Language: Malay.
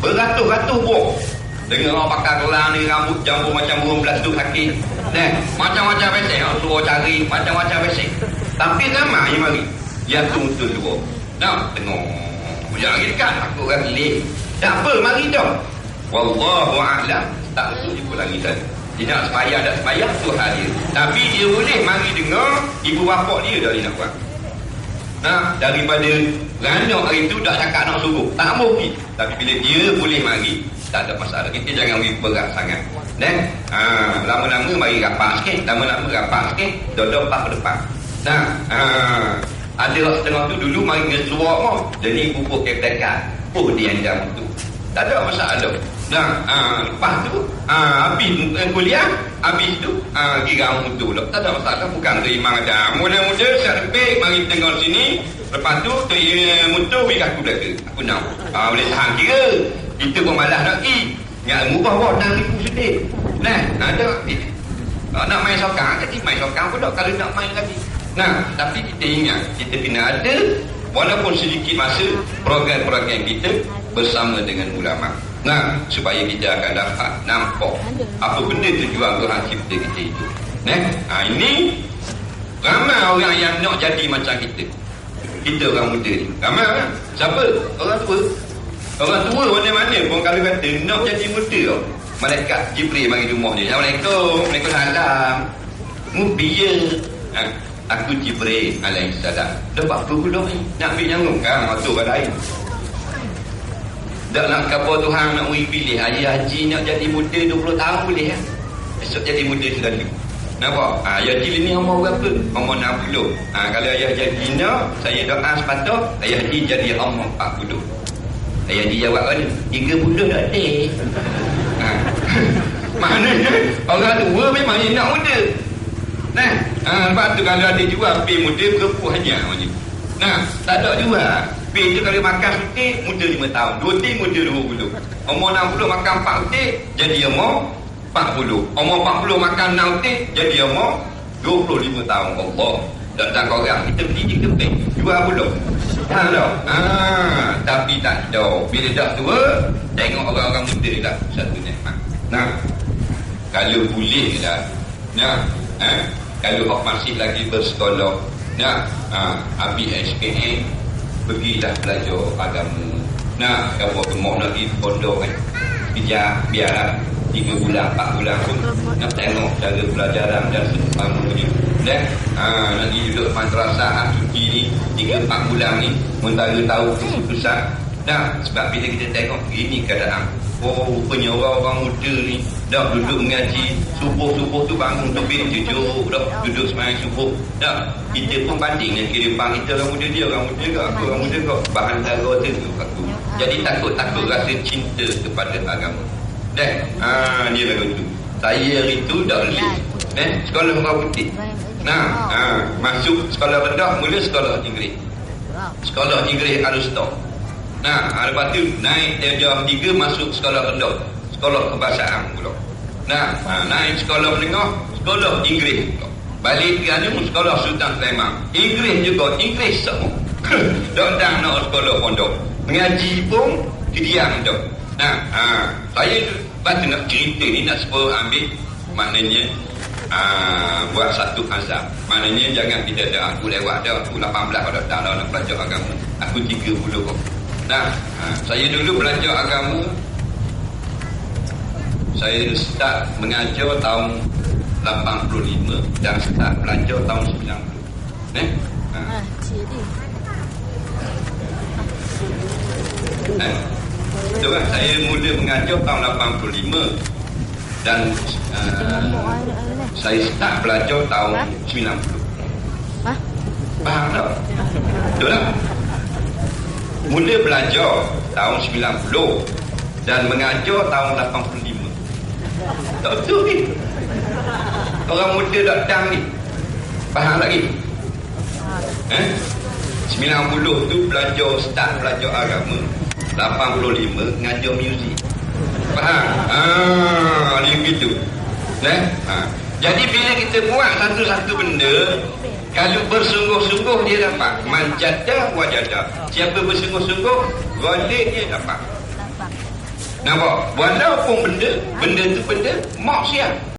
Beratus-ratus buah. Dengan orang pakai gelang ni, rambut jambul macam burung belatuk sakit. Macam-macam pesek. Orang suruh cari macam-macam pesek. Tapi ramai yang mari. Yang tu dua. Tengok. Jangan lagi dekat. Aku orang gelik. Tak apa, mari dah. Wallahu a'lam. Tak usah jumpa lagi tadi. Tidak sepayah tu hal dia. Tapi dia boleh mari dengar ibu bapa dia dah dia nak buat. Daripada ranak hari tu tak cakap nak suruh. Tak mau pergi. Tapi bila dia boleh mari, tak ada masalah. Kita jangan pergi berat sangat. Lama-lama mari rapat sikit. Lama-lama rapat sikit. Dodok pak ke depan. Ada setengah tu dulu mari dengan suara mau. Jadi pupuk ketekan. Dia jam tu. Tak ada masalah. Lepas tu habis kuliah, habis tu kira mutu lah. Tak ada masalah. Bukan terima macam muda-muda siap lebih mari tengok sini. Lepas tu mutu bagi aku belaka. Aku nak boleh tahan kira. Kita pun malas nak pergi. Yang mubah bawa 6,000 sedih. Ada nak main sokang, jadi main sokang pun tak. Kalau nak main lagi. Tapi kita ingat kita kena ada walaupun sedikit masa program-program kita bersama dengan ulama. Supaya kita akan dapat nampak apa benda tujuan Tuhan cipta kita itu. Ini ramai orang yang nak jadi macam kita. Kita orang muda ni. Ramai orang. Siapa? Orang tua. Orang tua mana-mana pun kalau kata nak jadi muda, malaikat Jibril mari rumah dia. Assalamualaikum. Waalaikumsalam. Mubiya. Aku Jibril alaihissalam. Lepas tu pula ni nak ambil nyanggung kan tu kat lain. Tak nak kapal Tuhan nak pilih haji nak jadi muda 20 tahun boleh kan. Esok jadi muda sudah ni. Nampak? Ayah Haji ni umur berapa? Umur 60. Kalau Ayah Haji nak, saya doa sepatut Ayah Haji jadi umur 40. Ayah Haji jawab kan 30 dah dek. Maknanya orang tua memang dia nak muda. Lepas tu kalau ada jual pay muda berapa hanya macam. Tak ada jual. Pay tu kalau makan sutik muda 5 tahun. 2 tim muda 20. Umur 60 makan 4 utik jadi umur 40. Umur 40 makan 6 utik jadi umur 25 tahun. Allah. Dan korang kita beli je keping. Jual pula. Tapi tak ada. Bila dah tua tengok orang-orang muda lah satu nikmat. Kalau boleh lah. Kalau hak masih lagi bersekolah, habis SPM, pergilah belajar agama. Kalau gemuk nak pergi pondok kan, biarlah 3 bulan, 4 bulan pun nak tengok cara pelajaran dan sebagainya. Nanti duduk madrasah suci ni 3-4 bulan ni, mentara tahu keputusan. Sebab bila kita tengok ini keadaan, rupanya orang-orang muda ni dah duduk mengaji subuh-subuh tu bangun terbit jujur dah duduk sembahyang subuh. Kita pun banding dengan kehidupan kita, orang muda dia orang muda ke aku orang muda ke bahan dara tu aku. Jadi takut rasa cinta kepada agama. Dia lagu tu. Saya hari tu dah lepas sekolah orang putih. Masuk sekolah rendah, mula sekolah Inggeris. Sekolah Inggeris harus stop. Lepas tu naik darjah 3 masuk sekolah rendah, sekolah kebahasaan pula. Naik sekolah menengah, sekolah Inggeris pula. Balik ke anu sekolah Sultan Sulaiman. Inggeris juga, Inggeris semua. Tak nak sekolah pondok. Mengaji pun kediam dah. Saya lepas tu nak cerita ni nak supaya ambil maknanya buat satu azam. Maknanya jangan kita dah aku lewat dah, aku 18 dah tak nak belajar agama. Aku 30 kok. Saya dulu belajar agama. Saya start mengajar tahun 85 dan start belajar tahun 90. Betul kan? Saya mula mengajar tahun 85 dan saya start belajar tahun 90. Faham tak? Betul tak? Mula belajar tahun 90 dan mengajar tahun 85. Tak betul ni. Orang muda datang ni. Faham lagi? 90 tu start belajar agama. 85 ngajar muzik. Faham? Dia begitu. Jadi bila kita buat satu-satu benda, kalau bersungguh-sungguh dia dapat. Man jada wa jada. Siapa bersungguh-sungguh, ghalib dia dapat. Nampak? Walaupun benda tu benda maksiat.